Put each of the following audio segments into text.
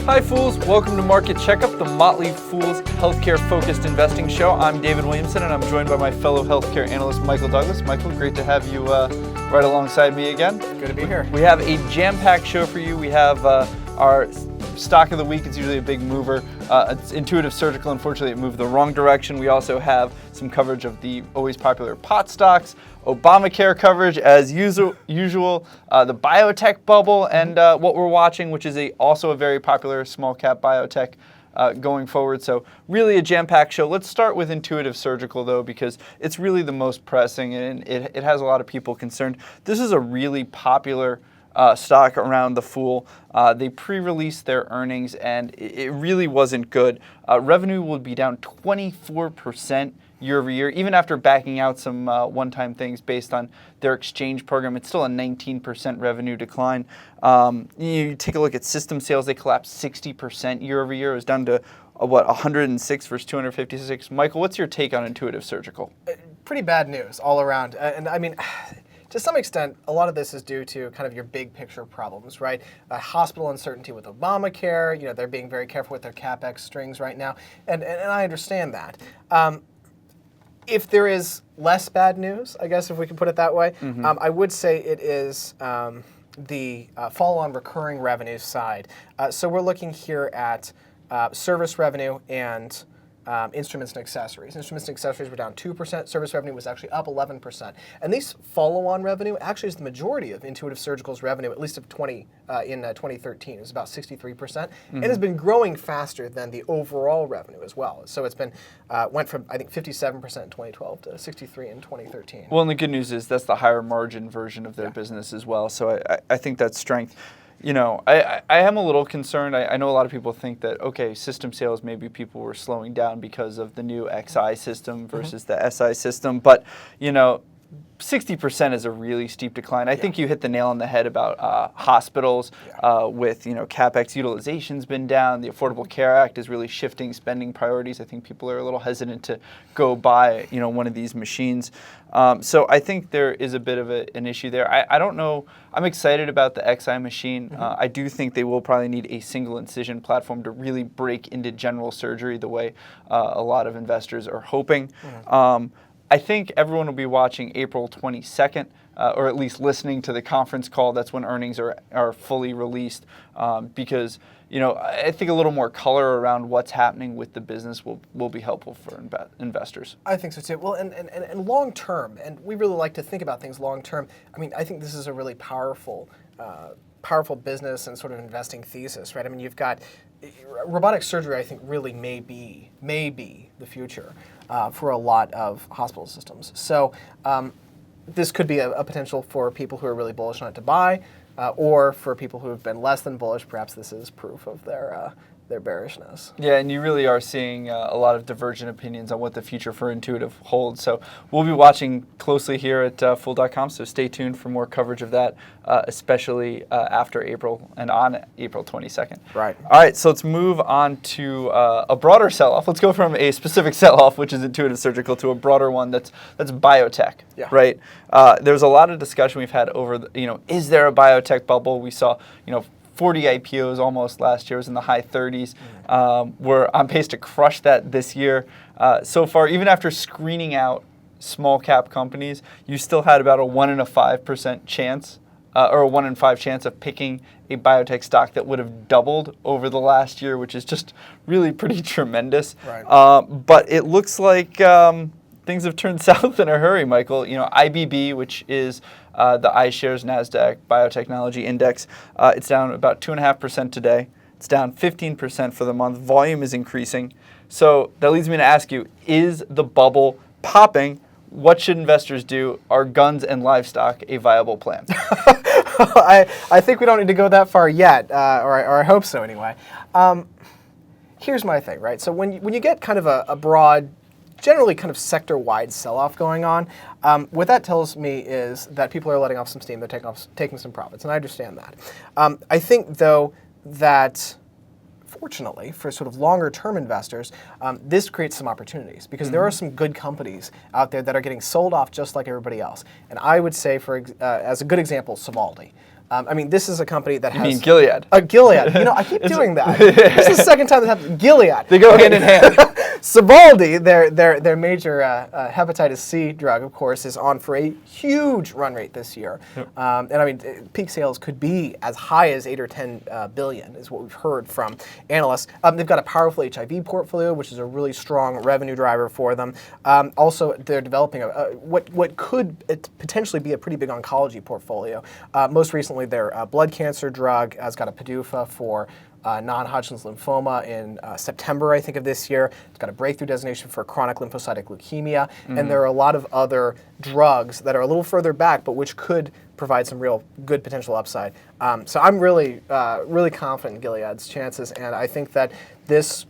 Hi Fools, welcome to Market Checkup, the Motley Fools healthcare-focused investing show. I'm David Williamson and I'm joined by my fellow healthcare analyst, Michael Douglas. Michael, great to have you right alongside me again. Good to be here. We have a jam-packed show for you. We have our stock of the week. It's usually a big mover. It's Intuitive Surgical. Unfortunately, it moved the wrong direction. We also have some coverage of the always popular pot stocks, Obamacare coverage as usual, the biotech bubble, and what we're watching, which is also a very popular small cap biotech going forward. So really a jam-packed show. Let's start with Intuitive Surgical, though, because it's really the most pressing and it has a lot of people concerned. This is a really popular stock around the Fool. They pre-released their earnings and it really wasn't good. Revenue will be down 24% year over year, even after backing out some one-time things based on their exchange program. It's still a 19% revenue decline. You take a look at system sales, they collapsed 60% year over year. It was down to 106 versus 256. Michael, what's your take on Intuitive Surgical? Pretty bad news all around. And I mean, to some extent, a lot of this is due to kind of your big picture problems, right? Hospital uncertainty with Obamacare. You know, they're being very careful with their CapEx strings right now. And I understand that. If there is less bad news, I guess if we can put it that way, I would say it is the follow-on recurring revenue side. So we're looking here at service revenue and instruments and accessories. Instruments and accessories were down 2%. Service revenue was actually up 11%. And these follow-on revenue actually is the majority of Intuitive Surgical's revenue, at least of 2013. It was about 63%. And has been growing faster than the overall revenue as well. So it's been went from, I think, 57% in 2012 to 63% in 2013. Well, and the good news is that's the higher margin version of their business as well. So I think that's strength. You know, I am a little concerned. I know a lot of people think that, okay, system sales, maybe people were slowing down because of the new XI system versus the SI system. But, you know, 60% is a really steep decline. I think you hit the nail on the head about hospitals with, you know, CapEx utilization's been down. The Affordable Care Act is really shifting spending priorities. I think people are a little hesitant to go buy, you know, one of these machines. So I think there is a bit of an issue there. I don't know. I'm excited about the XI machine. I do think they will probably need a single incision platform to really break into general surgery the way a lot of investors are hoping. I think everyone will be watching April 22nd, or at least listening to the conference call. That's when earnings are fully released, because, you know, I think a little more color around what's happening with the business will be helpful for investors. I think so too. Well, and long term, and we really like to think about things long term. I mean, I think this is a really powerful business and sort of investing thesis, right? I mean, you've got robotic surgery. I think really may be the future for a lot of hospital systems. So this could be a potential for people who are really bullish on it to buy, or for people who have been less than bullish. Perhaps this is proof of their bearishness. Yeah, and you really are seeing a lot of divergent opinions on what the future for Intuitive holds. So we'll be watching closely here at Fool.com, so stay tuned for more coverage of that, especially after April and on April 22nd. Right. All right, so let's move on to a broader sell-off. Let's go from a specific sell-off, which is Intuitive Surgical, to a broader one that's biotech, right? There's a lot of discussion we've had over, is there a biotech bubble? We saw, 40 IPOs almost last year. It was in the high 30s. We're on pace to crush that this year. So far, even after screening out small cap companies, you still had about a 1 in 5% chance, or a 1 in 5 chance of picking a biotech stock that would have doubled over the last year, which is just really pretty tremendous. Right. But it looks like things have turned south in a hurry, Michael. IBB, which is the iShares NASDAQ Biotechnology Index, it's down about 2.5% today. It's down 15% for the month. Volume is increasing. So that leads me to ask you, is the bubble popping? What should investors do? Are guns and livestock a viable plan? I think we don't need to go that far yet, or I hope so anyway. Here's my thing, right? So when you get kind of a broad, generally kind of sector-wide sell-off going on, what that tells me is that people are letting off some steam. They're taking some profits, and I understand that. I think, though, that fortunately, for sort of longer-term investors, this creates some opportunities because there are some good companies out there that are getting sold off just like everybody else. And I would say, as a good example, Sovaldi. I mean, this is a company that has... You mean Gilead? Gilead. You know, I keep doing that. This is the second time this happened. Gilead. They go hand in hand. Sovaldi, their major hepatitis C drug, of course, is on for a huge run rate this year. Yep. And I mean, peak sales could be as high as 8 or 10 billion, is what we've heard from analysts. They've got a powerful HIV portfolio, which is a really strong revenue driver for them. Also, they're developing what could potentially be a pretty big oncology portfolio. Most recently, their blood cancer drug has got a PDUFA for non-Hodgkin's lymphoma in September, I think, of this year. It's got a breakthrough designation for chronic lymphocytic leukemia. And there are a lot of other drugs that are a little further back, but which could provide some real good potential upside. So I'm really confident in Gilead's chances, and I think that this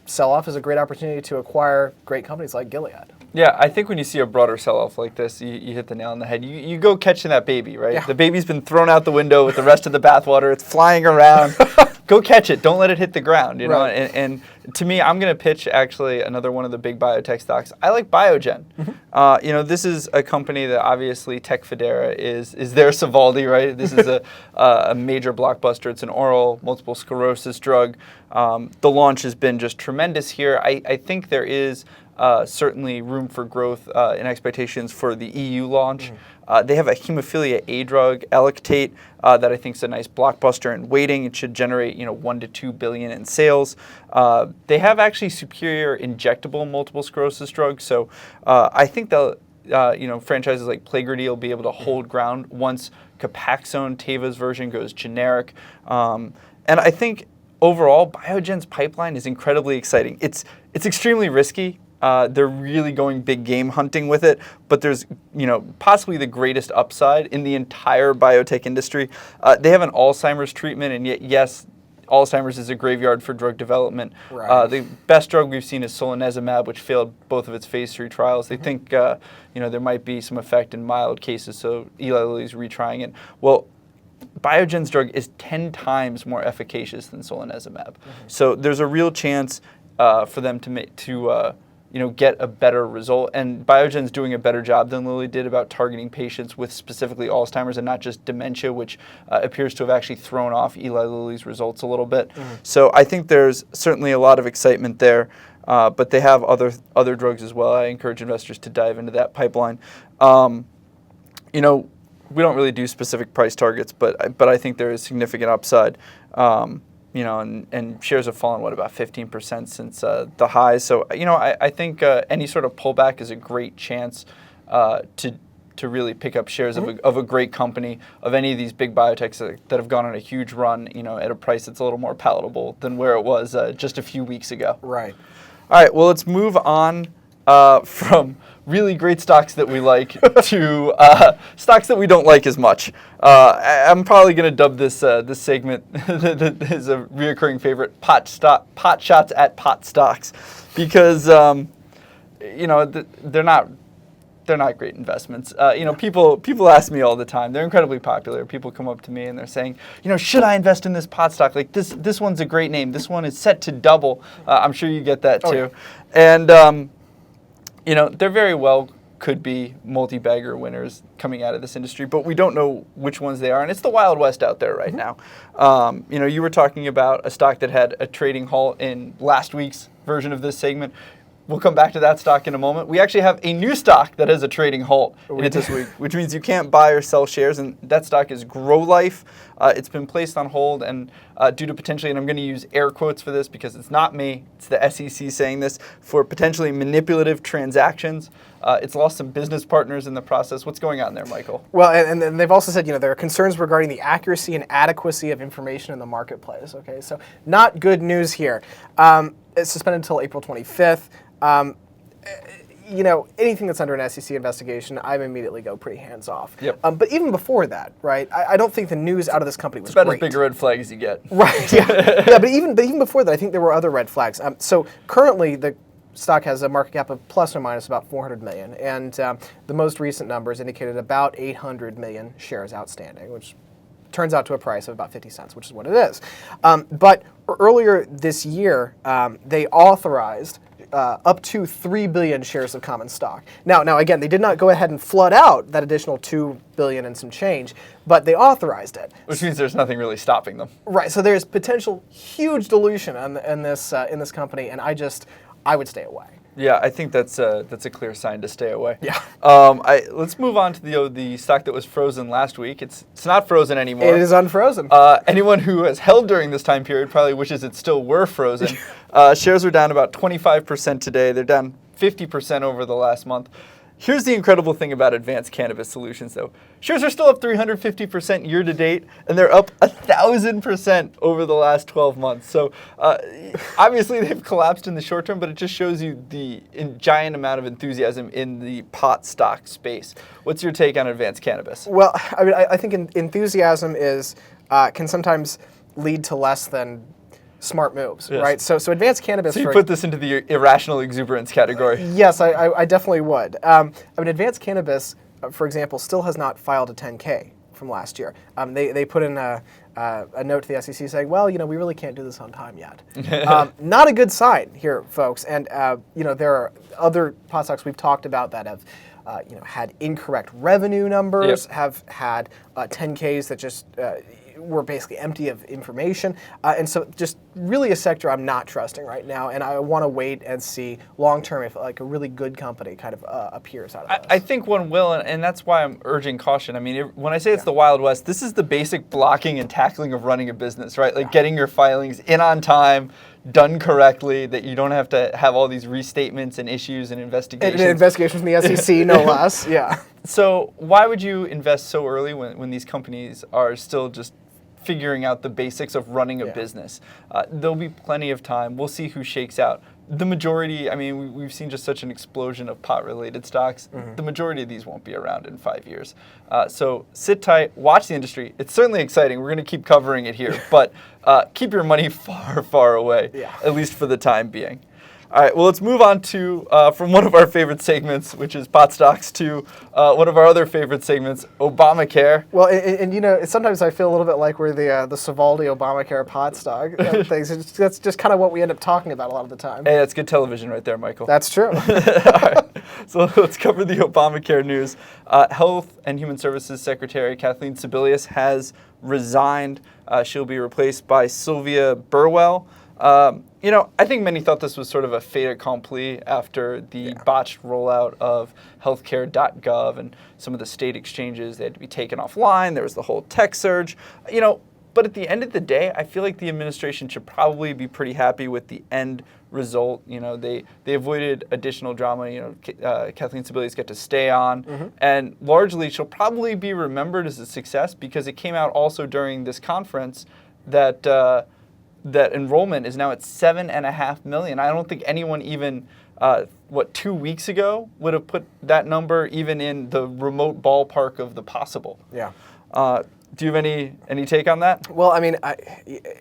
sell-off is a great opportunity to acquire great companies like Gilead. Yeah, I think when you see a broader sell-off like this, you hit the nail on the head. You go catching that baby, right? Yeah. The baby's been thrown out the window with the rest of the bathwater. It's flying around. Go catch it. Don't let it hit the ground, you know? Right. And to me, I'm going to pitch actually another one of the big biotech stocks. I like Biogen. Mm-hmm. You know, this is a company that obviously Tecfidera is their Sovaldi, right? This is a major blockbuster. It's an oral multiple sclerosis drug. The launch has been just tremendous here. I think there is certainly room for growth in expectations for the EU launch. Mm-hmm. They have a hemophilia A drug, Electate, that I think is a nice blockbuster in waiting. It should generate, you know, 1 to 2 billion in sales. They have actually superior injectable multiple sclerosis drugs, so I think they'll, you know, franchises like Plegridy will be able to hold ground once Copaxone, Teva's version, goes generic. And I think overall, Biogen's pipeline is incredibly exciting. It's extremely risky. They're really going big game hunting with it, but there's, you know, possibly the greatest upside in the entire biotech industry. They have an Alzheimer's treatment, and yet, yes, Alzheimer's is a graveyard for drug development. Right. The best drug we've seen is solanezumab, which failed both of its phase 3 trials. They think, you know, there might be some effect in mild cases, so Eli Lilly's retrying it. Well, Biogen's drug is 10 times more efficacious than solanezumab. So there's a real chance for them to you know, get a better result. And Biogen's doing a better job than Lilly did about targeting patients with specifically Alzheimer's and not just dementia, which appears to have actually thrown off Eli Lilly's results a little bit. So I think there's certainly a lot of excitement there, but they have other drugs as well. I encourage investors to dive into that pipeline. You know, we don't really do specific price targets, but I think there is significant upside. You know, and shares have fallen, what, about 15% since the highs. So, you know, I think any sort of pullback is a great chance to really pick up shares of a great company, of any of these big biotechs that have gone on a huge run, you know, at a price that's a little more palatable than where it was just a few weeks ago. Right. All right, well, let's move on from really great stocks that we like to stocks that we don't like as much. I'm probably going to dub this segment that is a reoccurring favorite, pot shots at pot stocks, because you know, they're not great investments. You know, people ask me all the time. They're incredibly popular. People come up to me and they're saying, you know, should I invest in this pot stock? Like this one's a great name. This one is set to double. I'm sure you get that too. Yeah. And you know, there very well could be multi-bagger winners coming out of this industry, but we don't know which ones they are, and it's the Wild West out there right now. You know, you were talking about a stock that had a trading halt in last week's version of this segment. We'll come back to that stock in a moment. We actually have a new stock that has a trading halt in it this week, which means you can't buy or sell shares, and that stock is GrowLife. It's been placed on hold, and due to potentially, and I'm going to use air quotes for this because it's not me, it's the SEC saying this, for potentially manipulative transactions. It's lost some business partners in the process. What's going on there, Michael? Well, and they've also said, you know, there are concerns regarding the accuracy and adequacy of information in the marketplace. Okay, so not good news here. It's suspended until April 25th. You know, anything that's under an SEC investigation, I immediately go pretty hands off. Yep. But even before that, right, I don't think the news out of this company was it's about great. as big a red flag as you get. Right, yeah. Yeah, but even before that, I think there were other red flags. So currently, the stock has a market cap of plus or minus about 400 million, and the most recent numbers indicated about 800 million shares outstanding, which turns out to a price of about 50 cents, which is what it is. But earlier this year, they authorized up to 3 billion shares of common stock. Now, again, they did not go ahead and flood out that additional 2 billion and some change, but they authorized it. Which means there's nothing really stopping them. Right. So there's potential huge dilution in this company, and I would stay away. Yeah, I think that's a clear sign to stay away. Yeah. Let's move on to the stock that was frozen last week. It's not frozen anymore. It is unfrozen. Anyone who has held during this time period probably wishes it still were frozen. Shares are down about 25% today. They're down 50% over the last month. Here's the incredible thing about Advanced Cannabis Solutions, though. Shares are still up 350% year to date, and they're up 1,000% over the last 12 months. So obviously they've collapsed in the short term, but it just shows you the giant amount of enthusiasm in the pot stock space. What's your take on Advanced Cannabis? Well, I mean, I think enthusiasm can sometimes lead to less than smart moves, yes. right? So Advanced Cannabis. So you put this into the irrational exuberance category. Yes, I definitely would. I mean, Advanced Cannabis, for example, still has not filed a 10K from last year. They put in a note to the SEC saying, well, we really can't do this on time yet. Not a good sign here, folks. And there are other pot stocks we've talked about that have had incorrect revenue numbers, yep. have had 10Ks that just were basically empty of information. And so just really a sector I'm not trusting right now. And I want to wait and see long-term if like a really good company kind of appears out of this. I think one will, and that's why I'm urging caution. I mean, when I say it's the Wild West, this is the basic blocking and tackling of running a business, right? Like getting your filings in on time, done correctly, that you don't have to have all these restatements and issues and investigations. And investigations from the SEC, no less, yeah. So why would you invest so early when these companies are still just figuring out the basics of running a business? There'll be plenty of time. We'll see who shakes out. The majority, I mean, we've seen just such an explosion of pot-related stocks. Mm-hmm. The majority of these won't be around in 5 years. So sit tight, watch the industry. It's certainly exciting. We're going to keep covering it here, but keep your money far, far away, at least for the time being. All right, well, let's move on to, from one of our favorite segments, which is pot stocks, to one of our other favorite segments, Obamacare. Well, and sometimes I feel a little bit like we're the Sovaldi Obamacare pot stock things. That's just kind of what we end up talking about a lot of the time. Hey, that's good television right there, Michael. That's true. All right, so let's cover the Obamacare news. Health and Human Services Secretary Kathleen Sebelius has resigned. She'll be replaced by Sylvia Burwell. I think many thought this was sort of a fait accompli after the botched rollout of healthcare.gov and some of the state exchanges. They had to be taken offline. There was the whole tech surge. But at the end of the day, I feel like the administration should probably be pretty happy with the end result. They avoided additional drama. Kathleen Sebelius got to stay on, and largely she'll probably be remembered as a success because it came out also during this conference that enrollment is now at 7.5 million. I don't think anyone even 2 weeks ago would have put that number even in the remote ballpark of the possible. Yeah. Do you have any take on that? Well, I mean, it's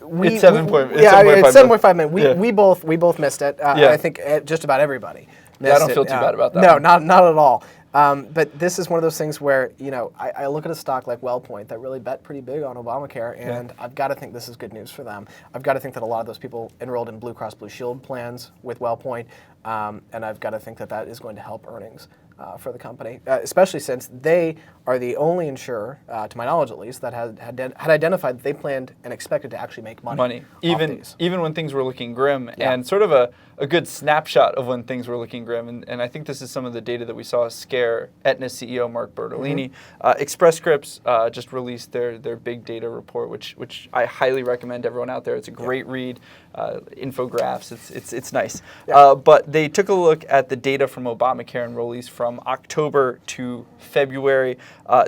7.5 million. We both missed it. I think just about everybody missed it. I don't feel too bad about that. No, not at all. But this is one of those things where, I look at a stock like WellPoint that really bet pretty big on Obamacare, and I've got to think this is good news for them. I've got to think that a lot of those people enrolled in Blue Cross Blue Shield plans with WellPoint, and I've got to think that is going to help earnings for the company, especially since they are the only insurer, to my knowledge at least, that had identified that they planned and expected to actually make money. Even when things were looking grim, and sort of a good snapshot of when things were looking grim. And I think this is some of the data that we saw scare Aetna CEO Mark Bertolini. Express Scripts just released their big data report, which I highly recommend everyone out there. It's a great read, infographics. It's nice. But they took a look at the data from Obamacare enrollees from October to February.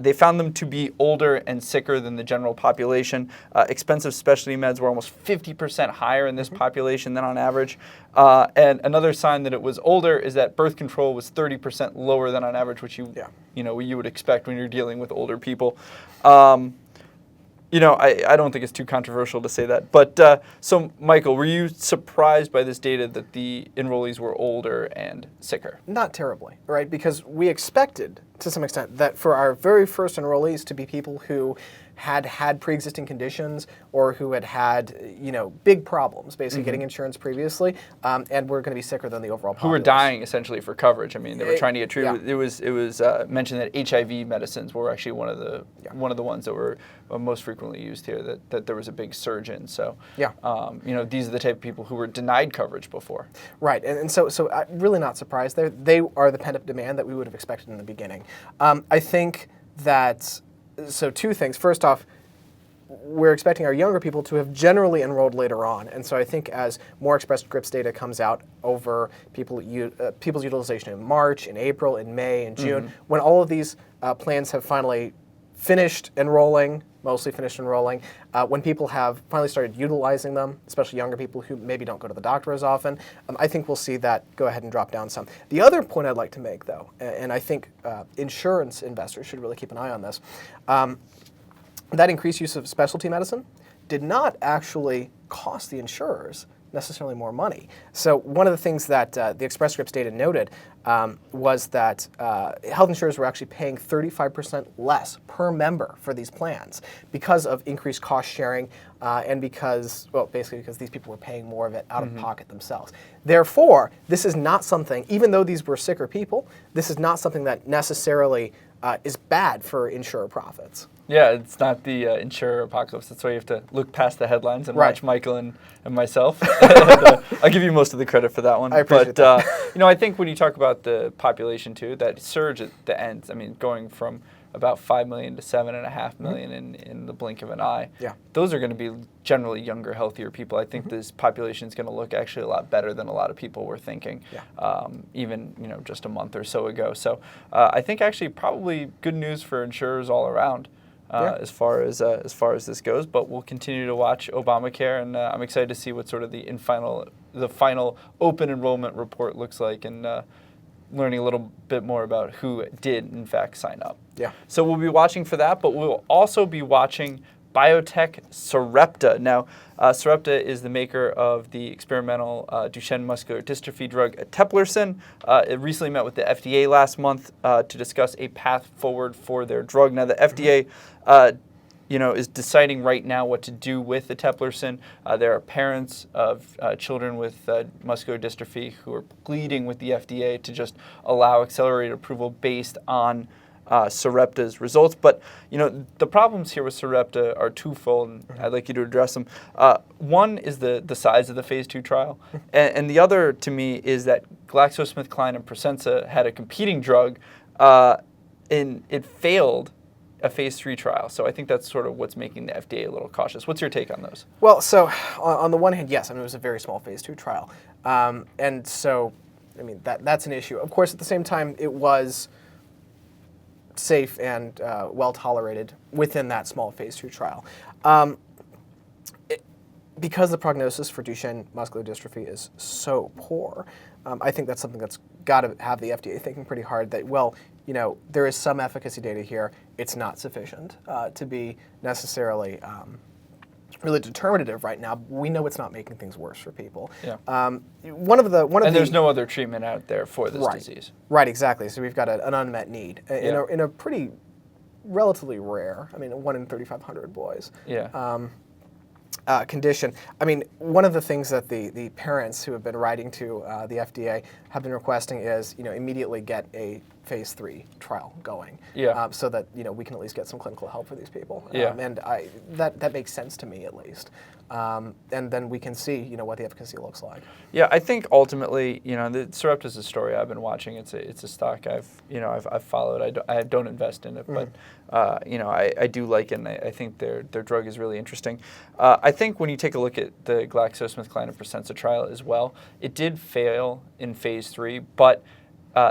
They found them to be older and sicker than the general population. Expensive specialty meds were almost 50% higher in this population than on average. And another sign that it was older is that birth control was 30% lower than on average, which you would expect when you're dealing with older people. I don't think it's too controversial to say that. But so, Michael, were you surprised by this data that the enrollees were older and sicker? Not terribly, right? Because we expected to some extent, that for our very first enrollees to be people who had pre-existing conditions or who had big problems, basically getting insurance previously, and were going to be sicker than the overall population. Who were dying essentially for coverage. I mean, they were trying to get treated. Yeah. It was mentioned that HIV medicines were actually one of the ones that were most frequently used here. That there was a big surge in. So these are the type of people who were denied coverage before. Right, and so I'm really not surprised. They are the pent-up demand that we would have expected in the beginning. I think that. So two things. First off, we're expecting our younger people to have generally enrolled later on. And so I think as more Express Scripts data comes out over people's utilization in March, in April, in May, in June, when all of these plans have finally finished enrolling, mostly finished enrolling, when people have finally started utilizing them, especially younger people who maybe don't go to the doctor as often, I think we'll see that go ahead and drop down some. The other point I'd like to make, though, and I think insurance investors should really keep an eye on this, that increased use of specialty medicine did not actually cost the insurers necessarily more money. So one of the things that the Express Scripts data noted was that health insurers were actually paying 35% less per member for these plans because of increased cost sharing and basically because these people were paying more of it out of pocket themselves. Therefore, this is not something, even though these were sicker people, this is not something that necessarily is bad for insurer profits. Yeah, it's not the insurer apocalypse. That's why you have to look past the headlines and watch Michael and myself. I'll give you most of the credit for that one. I appreciate that. I think when you talk about the population too, that surge at the end, I mean, going from about 5 million to 7.5 million in the blink of an eye. Yeah. Those are going to be generally younger, healthier people. I think this population is going to look actually a lot better than a lot of people were thinking, even just a month or so ago. So I think actually probably good news for insurers all around. As far as this goes, but we'll continue to watch Obamacare, and I'm excited to see what sort of the final open enrollment report looks like, and learning a little bit more about who did in fact sign up. Yeah. So we'll be watching for that, but we'll also be watching Biotech Sarepta. Now, Sarepta is the maker of the experimental Duchenne muscular dystrophy drug eteplirsen. It recently met with the FDA last month to discuss a path forward for their drug. Now, the FDA, is deciding right now what to do with eteplirsen. There are parents of children with muscular dystrophy who are pleading with the FDA to just allow accelerated approval based on Sarepta's results. But the problems here with Sarepta are twofold, and I'd like you to address them. One is the size of the phase 2 trial, and the other to me is that GlaxoSmithKline and Prosensa had a competing drug, and it failed a phase 3 trial. So I think that's sort of what's making the FDA a little cautious. What's your take on those? Well, so on the one hand, yes, I mean, it was a very small phase 2 trial. And so, I mean, that's an issue. Of course, at the same time, it was safe and well tolerated within that small phase 2 trial. Because the prognosis for Duchenne muscular dystrophy is so poor, I think that's something that's got to have the FDA thinking pretty hard that, there is some efficacy data here. It's not sufficient to be necessarily really determinative right now. We know it's not making things worse for people. Yeah. There's no other treatment out there for this disease. Right, exactly. So we've got an unmet need in a pretty relatively rare, 1 in 3,500 boys. Yeah. Condition. I mean, one of the things that the parents who have been writing to the FDA have been requesting is, immediately get a phase 3 trial going. Yeah. So that, we can at least get some clinical help for these people. Yeah. And that makes sense to me, at least. And then we can see, what the efficacy looks like. Yeah, I think ultimately, the Sarepta is a story I've been watching. It's a stock I've followed. I don't invest in it, but I do like it, and I think their drug is really interesting. I think when you take a look at the GlaxoSmithKline and Prosensa trial as well, it did fail in phase 3, but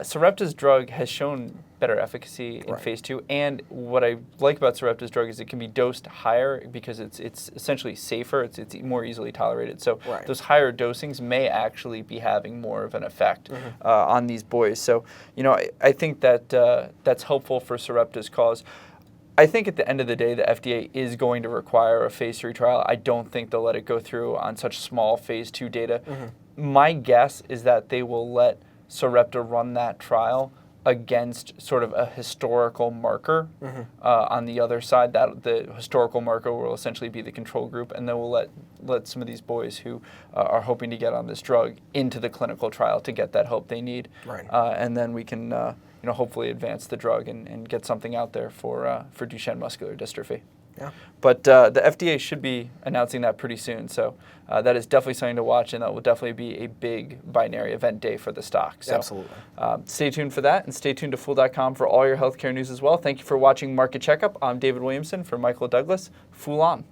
Sarepta's drug has shown better efficacy in phase 2, and what I like about Sarepta's drug is it can be dosed higher because it's essentially safer, it's more easily tolerated. So those higher dosings may actually be having more of an effect on these boys. So I think that that's helpful for Sarepta's cause. I think at the end of the day, the FDA is going to require a phase 3 trial. I don't think they'll let it go through on such small phase 2 data. My guess is that they will let Sarepta run that trial against sort of a historical marker on the other side. That the historical marker will essentially be the control group, and then we'll let some of these boys who are hoping to get on this drug into the clinical trial to get that help they need. Right. And then we can hopefully advance the drug and get something out there for Duchenne muscular dystrophy. Yeah. But the FDA should be announcing that pretty soon, so that is definitely something to watch, and that will definitely be a big binary event day for the stock. So, Absolutely. Stay tuned for that, and stay tuned to Fool.com for all your healthcare news as well. Thank you for watching Market Checkup. I'm David Williamson for Michael Douglas. Fool on.